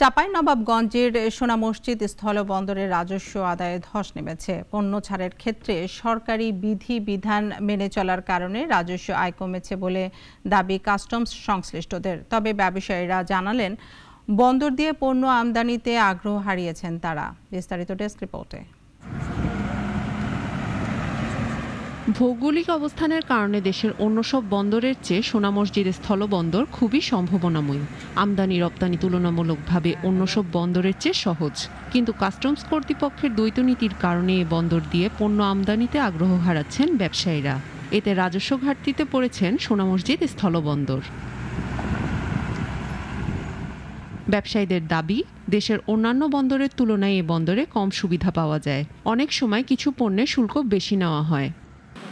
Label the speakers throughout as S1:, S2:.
S1: চাঁপাইনবাবগঞ্জের সোনা মসজিদ স্থলবন্দরের রাজস্ব আদায়ে ধস নেমেছে। পণ্য ছাড়ের ক্ষেত্রে সরকারি বিধিবিধান মেনে চলার কারণে রাজস্ব আয় কমেছে বলে দাবি কাস্টমস সংশ্লিষ্টদের। তবে ব্যবসায়ীরা জানালেন, বন্দর দিয়ে পণ্য আমদানিতে আগ্রহ হারিয়েছেন তারা। বিস্তারিত ডেস্ক রিপোর্টে।
S2: ভৌগোলিক অবস্থানের কারণে দেশের অন্য সব বন্দরের চেয়ে সোনা মসজিদ স্থলবন্দর খুবই সম্ভাবনাময়ী। আমদানি রপ্তানি তুলনামূলকভাবে অন্য সব বন্দরের চেয়ে সহজ, কিন্তু কাস্টমস কর্তৃপক্ষের দ্বৈত নীতির কারণে এ বন্দর দিয়ে পণ্য আমদানিতে আগ্রহ হারাচ্ছেন ব্যবসায়ীরা। এতে রাজস্ব ঘাটতিতে পড়েছেন সোনা মসজিদ স্থলবন্দর। ব্যবসায়ীদের দাবি, দেশের অন্যান্য বন্দরের তুলনায় এ বন্দরে কম সুবিধা পাওয়া যায়। অনেক সময় কিছু পণ্যে শুল্ক বেশি নেওয়া হয়।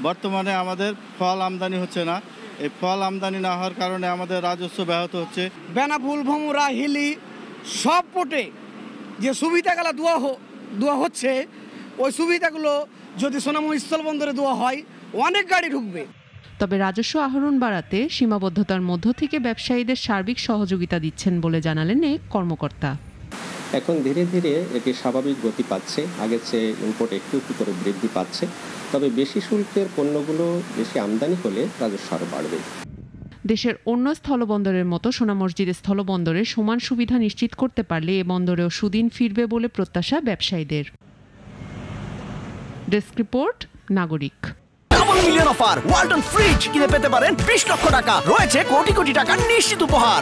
S3: বর্তমানে আমাদের ফল আমদানি হচ্ছে না। এই ফল আমদানি না হওয়ার কারণে আমাদের রাজস্ব ব্যাহত হচ্ছে।
S4: বেনাফুল, ভমুরা, হিলি সব পোর্টে যে সুবিধাগুলো দেওয়া হচ্ছে, ওই সুবিধাগুলো যদি সোনামুখ স্থলবন্দরে দেওয়া হয়, অনেক গাড়ি ঢুকবে।
S2: তবে রাজস্ব আহরণ বাড়াতে সীমাবদ্ধতার মধ্য থেকে ব্যবসায়ীদের সার্বিক সহযোগিতা দিচ্ছেন বলে জানালেন এক কর্মকর্তা।
S5: এখন ধীরে ধীরে এটি স্বাভাবিক গতি পাচ্ছে, আগের চেয়ে ইম্পোর্ট একটু একটু করে বৃদ্ধি পাচ্ছে। তবে বেশি শুল্কের পণ্যগুলো বেশি আমদানি হলে রাজস্ব আরও বাড়বে।
S2: দেশের অন্য স্থলবন্দরের মতো সোনা মসজিদ স্থলবন্দরে সমান সুবিধা নিশ্চিত করতে পারলে এ বন্দরেও সুদিন ফিরবে বলে প্রত্যাশা ব্যবসায়ীদের। ডেস্ক রিপোর্ট, নাগরিক।
S6: Double million offer Walton fridge কিনে পেতে পারেন 20 লক্ষ টাকা। রয়েছে কোটি কোটি টাকার নিশ্চিত উপহার।